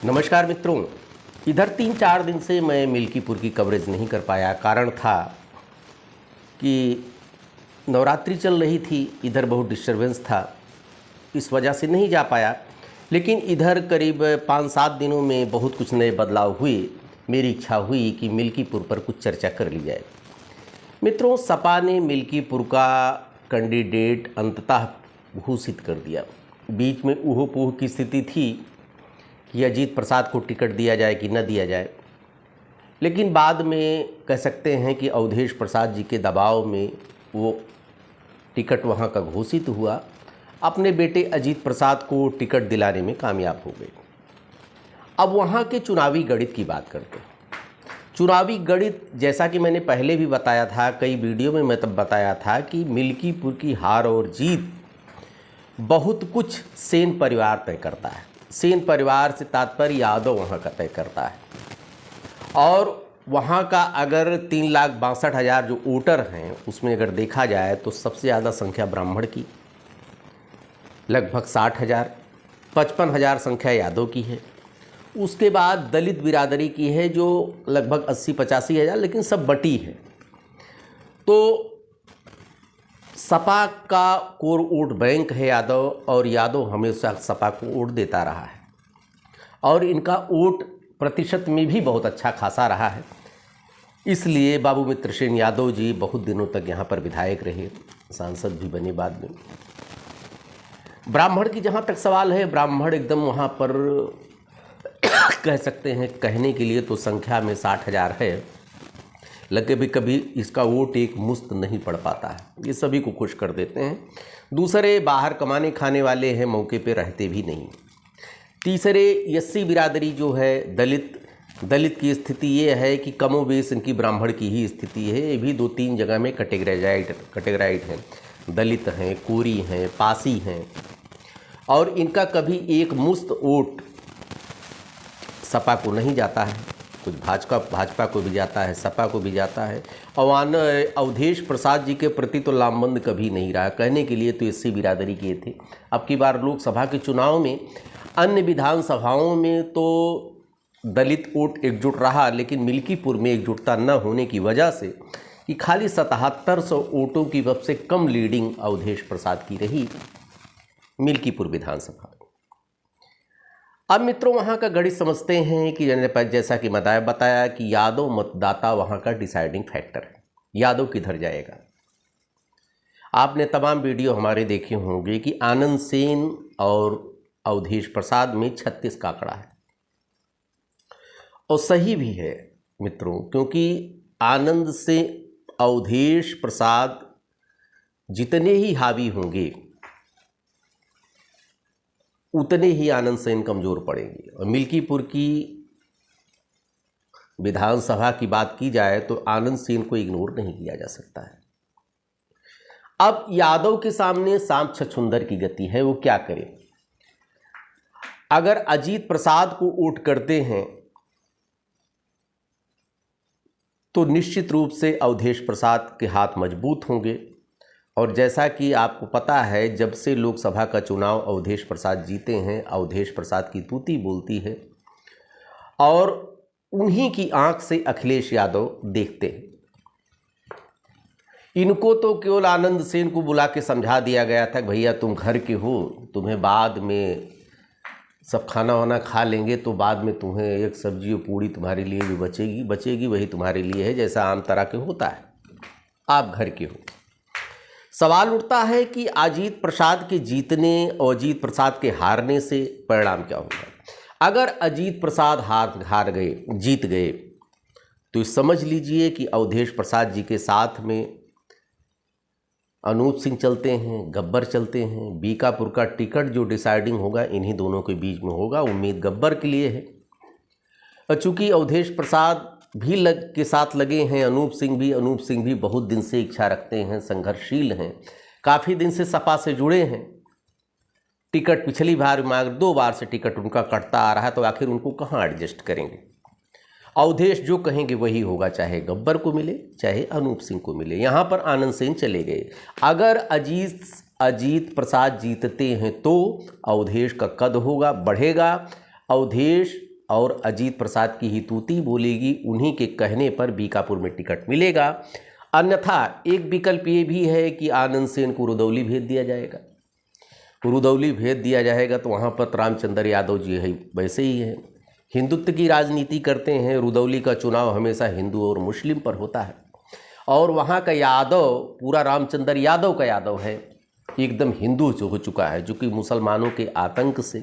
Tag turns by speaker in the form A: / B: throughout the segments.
A: नमस्कार मित्रों, इधर 3-4 दिन से मैं मिल्कीपुर की कवरेज नहीं कर पाया। कारण था कि नवरात्रि चल रही थी, इधर बहुत डिस्टरबेंस था, इस वजह से नहीं जा पाया। लेकिन इधर करीब 5-7 दिनों में बहुत कुछ नए बदलाव हुए। मेरी इच्छा हुई कि मिल्कीपुर पर कुछ चर्चा कर ली जाए। मित्रों, सपा ने मिल्कीपुर का कैंडिडेट अंततः घोषित कर दिया। बीच में ऊहो-पूह की स्थिति थी कि अजीत प्रसाद को टिकट दिया जाए कि न दिया जाए, लेकिन बाद में कह सकते हैं कि अवधेश प्रसाद जी के दबाव में वो टिकट वहाँ का घोषित हुआ। अपने बेटे अजीत प्रसाद को टिकट दिलाने में कामयाब हो गए। अब वहाँ के चुनावी गणित की बात करते हैं। चुनावी गणित, जैसा कि मैंने पहले भी बताया था, कई वीडियो में मैं तब बताया था कि मिल्कीपुर की हार और जीत बहुत कुछ सेन परिवार तय करता है। सेन परिवार से तात्पर्य यादव वहाँ का तय करता है। और वहाँ का अगर 3,62,000 जो वोटर हैं, उसमें अगर देखा जाए तो सबसे ज़्यादा संख्या ब्राह्मण की, लगभग 60,000, 55,000 संख्या यादव की है। उसके बाद दलित बिरादरी की है जो लगभग 80-85 हज़ार, लेकिन सब बटी है। तो सपा का कोर वोट बैंक है यादव, और यादव हमेशा सपा को वोट देता रहा है और इनका वोट प्रतिशत में भी बहुत अच्छा खासा रहा है। इसलिए बाबू मित्र सेन यादव जी बहुत दिनों तक यहाँ पर विधायक रहे, सांसद भी बने बाद में। ब्राह्मण की जहाँ तक सवाल है, ब्राह्मण एकदम वहाँ पर कह सकते हैं, कहने के लिए तो संख्या में 60,000 है, लेकिन कभी इसका वोट एक मुश्त नहीं पड़ पाता है। ये सभी को खुश कर देते हैं। दूसरे बाहर कमाने खाने वाले हैं, मौके पे रहते भी नहीं। तीसरे एससी बिरादरी जो है, दलित की स्थिति ये है कि कमोबेश इनकी ब्राह्मण की ही स्थिति है। ये भी 2-3 जगह में कैटेगराइड हैं। दलित हैं, कोरी हैं, पासी हैं, और इनका कभी एक मुश्त वोट सपा को नहीं जाता है। कुछ भाजपा को भी जाता है, सपा को भी जाता है। और अवधेश प्रसाद जी के प्रति तो लामबंद कभी नहीं रहा। कहने के लिए तो एससी बिरादरी के थे। अब की बार लोकसभा के चुनाव में, अन्य विधानसभाओं में तो दलित वोट एकजुट रहा, लेकिन मिल्कीपुर में एकजुटता न होने की वजह से कि खाली 7700 वोटों की वजह से कम लीडिंग अवधेश प्रसाद की रही मिल्कीपुर विधानसभा। अब मित्रों, वहाँ का गणित समझते हैं कि जैसा कि मैं बताया कि यादव मतदाता वहाँ का डिसाइडिंग फैक्टर है। यादव किधर जाएगा? आपने तमाम वीडियो हमारे देखे होंगे कि आनंद सेन और अवधेश प्रसाद में 36 का आंकड़ा है, और सही भी है मित्रों, क्योंकि आनंद से अवधेश प्रसाद जितने ही हावी होंगे उतने ही आनंद सेन कमज़ोर पड़ेंगे। और मिल्कीपुर की विधानसभा की बात की जाए तो आनंद सेन को इग्नोर नहीं किया जा सकता है। अब यादव के सामने सांप छछूंदर की गति है, वो क्या करे? अगर अजीत प्रसाद को वोट करते हैं तो निश्चित रूप से अवधेश प्रसाद के हाथ मजबूत होंगे। और जैसा कि आपको पता है, जब से लोकसभा का चुनाव अवधेश प्रसाद जीते हैं, अवधेश प्रसाद की तूती बोलती है, और उन्हीं की आंख से अखिलेश यादव देखते हैं। इनको तो केवल आनंद सेन को बुला के समझा दिया गया था, भैया तुम घर के हो, तुम्हें बाद में सब खाना वाना खा लेंगे तो बाद में तुम्हें एक सब्जी और पूड़ी तुम्हारे लिए जो बचेगी वही तुम्हारे लिए है, जैसा आम तरह के होता है, आप घर के हो। सवाल उठता है कि अजीत प्रसाद के जीतने और अजीत प्रसाद के हारने से परिणाम क्या होगा? अगर अजीत प्रसाद जीत गए, तो समझ लीजिए कि अवधेश प्रसाद जी के साथ में अनूप सिंह चलते हैं, गब्बर चलते हैं। बीकापुर का टिकट जो डिसाइडिंग होगा इन्हीं दोनों के बीच में होगा। उम्मीद गब्बर के लिए है, और चूँकि अवधेश प्रसाद भी के साथ लगे हैं, अनूप सिंह भी बहुत दिन से इच्छा रखते हैं, संघर्षशील हैं, काफ़ी दिन से सपा से जुड़े हैं। टिकट पिछली बार 2 बार से टिकट उनका कटता आ रहा है, तो आखिर उनको कहाँ एडजस्ट करेंगे? अवधेश जो कहेंगे वही होगा, चाहे गब्बर को मिले चाहे अनूप सिंह को मिले। यहाँ पर आनंद सेन चले गए। अगर अजीत प्रसाद जीतते हैं तो अवधेश का कद होगा, बढ़ेगा। अवधेश और अजीत प्रसाद की ही तूती बोलेगी, उन्हीं के कहने पर बीकापुर में टिकट मिलेगा। अन्यथा एक विकल्प ये भी है कि आनंद सेन को रुदौली भेज दिया जाएगा। रुदौली भेज दिया जाएगा तो वहाँ पर रामचंद्र यादव जी है वैसे ही है, हिंदुत्व की राजनीति करते हैं। रुदौली का चुनाव हमेशा हिंदू और मुस्लिम पर होता है और वहाँ का यादव पूरा रामचंद्र यादव का यादव है, एकदम हिंदू जो हो चुका है, जो कि मुसलमानों के आतंक से,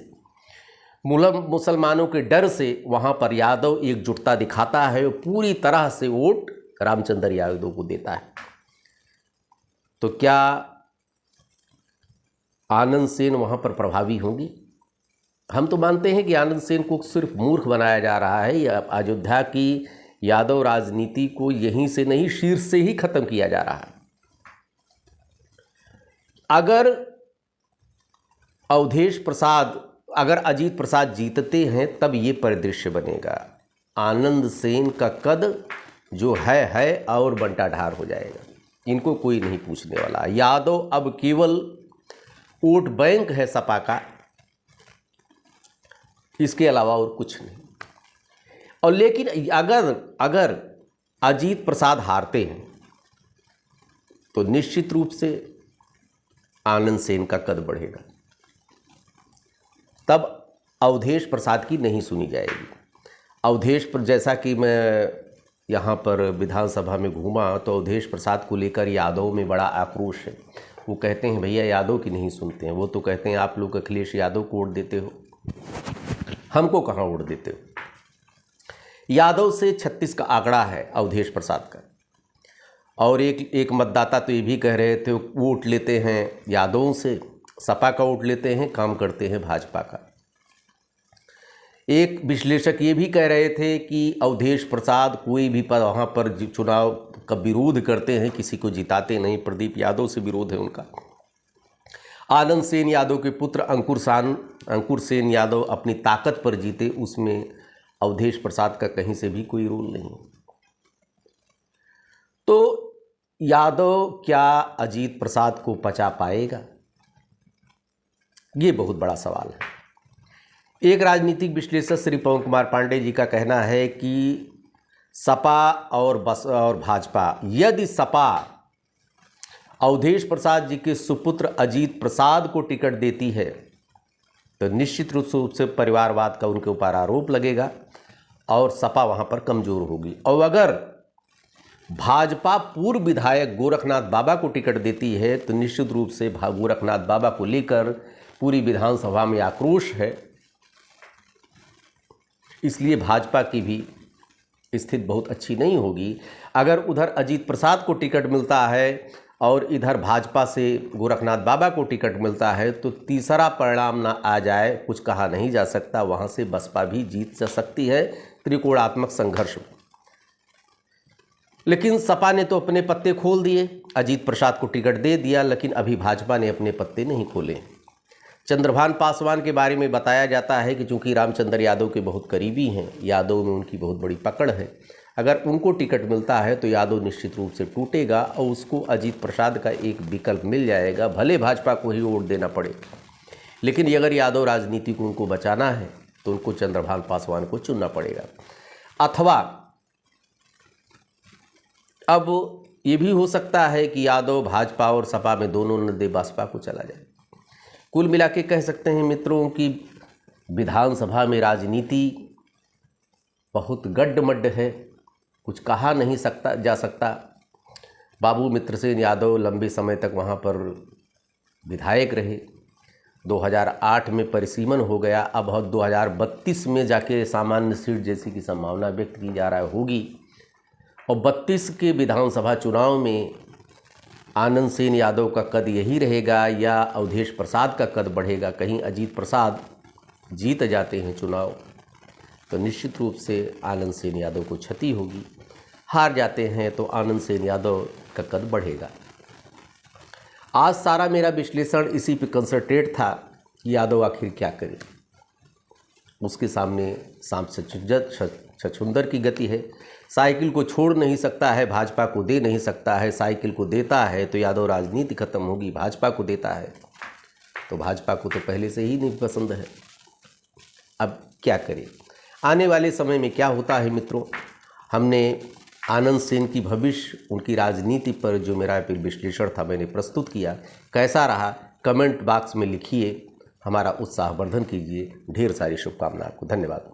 A: मुसलमानों के डर से वहाँ पर यादव एकजुटता दिखाता है और पूरी तरह से वोट रामचंद्र यादव को देता है। तो क्या आनंद सेन वहाँ पर प्रभावी होंगी? हम तो मानते हैं कि आनंद सेन को सिर्फ मूर्ख बनाया जा रहा है, या अयोध्या की यादव राजनीति को यहीं से नहीं शीर्ष से ही खत्म किया जा रहा है। अगर अजीत प्रसाद जीतते हैं तब ये परिदृश्य बनेगा, आनंद सेन का कद जो है और बंटाढार हो जाएगा, इनको कोई नहीं पूछने वाला। यादव अब केवल वोट बैंक है सपा का, इसके अलावा और कुछ नहीं। और लेकिन अगर अजीत प्रसाद हारते हैं तो निश्चित रूप से आनंद सेन का कद बढ़ेगा, तब अवधेश प्रसाद की नहीं सुनी जाएगी। अवधेश पर, जैसा कि मैं यहाँ पर विधानसभा में घूमा तो अवधेश प्रसाद को लेकर यादव में बड़ा आक्रोश है। वो कहते हैं भैया यादव की नहीं सुनते हैं, वो तो कहते हैं आप लोग अखिलेश यादव को वोट देते हो, हमको कहाँ वोट देते हो। यादव से 36 का आंकड़ा है अवधेश प्रसाद का, और एक मतदाता तो ये भी कह रहे थे वोट लेते हैं यादवों से, सपा का वोट लेते हैं, काम करते हैं भाजपा का। एक विश्लेषक ये भी कह रहे थे कि अवधेश प्रसाद कोई भी पर वहाँ पर चुनाव का विरोध करते हैं, किसी को जिताते नहीं, प्रदीप यादव से विरोध है उनका। आनंद सेन यादव के पुत्र अंकुर सेन यादव अपनी ताकत पर जीते, उसमें अवधेश प्रसाद का कहीं से भी कोई रोल नहीं। तो यादव क्या अजीत प्रसाद को पचा पाएगा, ये बहुत बड़ा सवाल है। एक राजनीतिक विश्लेषक श्री पवन कुमार पांडे जी का कहना है कि सपा और भाजपा, यदि सपा अवधेश प्रसाद जी के सुपुत्र अजीत प्रसाद को टिकट देती है तो निश्चित रूप से परिवारवाद का उनके ऊपर आरोप लगेगा और सपा वहां पर कमजोर होगी। और अगर भाजपा पूर्व विधायक गोरखनाथ बाबा को टिकट देती है तो निश्चित रूप से गोरखनाथ बाबा को लेकर पूरी विधानसभा में आक्रोश है। इसलिए भाजपा की भी स्थिति बहुत अच्छी नहीं होगी। अगर उधर अजीत प्रसाद को टिकट मिलता है और इधर भाजपा से गोरखनाथ बाबा को टिकट मिलता है तो तीसरा परिणाम ना आ जाए, कुछ कहा नहीं जा सकता, वहां से बसपा भी जीत जा सकती है त्रिकोणात्मक संघर्ष में। लेकिन सपा ने तो अपने पत्ते खोल दिए, अजीत प्रसाद को टिकट दे दिया, लेकिन अभी भाजपा ने अपने पत्ते नहीं खोले। चंद्रभान पासवान के बारे में बताया जाता है कि चूंकि रामचंद्र यादव के बहुत करीबी हैं, यादव में उनकी बहुत बड़ी पकड़ है, अगर उनको टिकट मिलता है तो यादव निश्चित रूप से टूटेगा और उसको अजीत प्रसाद का एक विकल्प मिल जाएगा, भले भाजपा को ही वोट देना पड़े। लेकिन अगर यादव राजनीति को उनको बचाना है तो उनको चंद्रभान पासवान को चुनना पड़ेगा। अथवा अब ये भी हो सकता है कि यादव भाजपा और सपा में दोनों ने दे बसपा को चला जाए। कुल मिला के कह सकते हैं मित्रों कि विधानसभा में राजनीति बहुत गड्ढमड्ढ है, कुछ कहा नहीं जा सकता। बाबू मित्रसेन यादव लंबे समय तक वहाँ पर विधायक रहे, 2008 में परिसीमन हो गया, अब 2032 में जाके सामान्य सीट जैसी की संभावना व्यक्त की जा रहा होगी। और 32 के विधानसभा चुनाव में आनंद सेन यादव का कद यही रहेगा या अवधेश प्रसाद का कद बढ़ेगा। कहीं अजीत प्रसाद जीत जाते हैं चुनाव तो निश्चित रूप से आनंद सेन यादव को क्षति होगी, हार जाते हैं तो आनंद सेन यादव का कद बढ़ेगा। आज सारा मेरा विश्लेषण इसी पे कंसंट्रेट था कि यादव आखिर क्या करे। उसके सामने सांप छछूंदर की गति है, साइकिल को छोड़ नहीं सकता है, भाजपा को दे नहीं सकता है। साइकिल को देता है तो यादव राजनीति खत्म होगी, भाजपा को देता है तो भाजपा को तो पहले से ही नहीं पसंद है। अब क्या करें? आने वाले समय में क्या होता है मित्रों, हमने आनंद सेन की भविष्य, उनकी राजनीति पर जो मेरा विश्लेषण था मैंने प्रस्तुत किया। कैसा रहा कमेंट बॉक्स में लिखिए, हमारा उत्साहवर्धन कीजिए। ढेर सारी शुभकामनाएं आपको। धन्यवाद।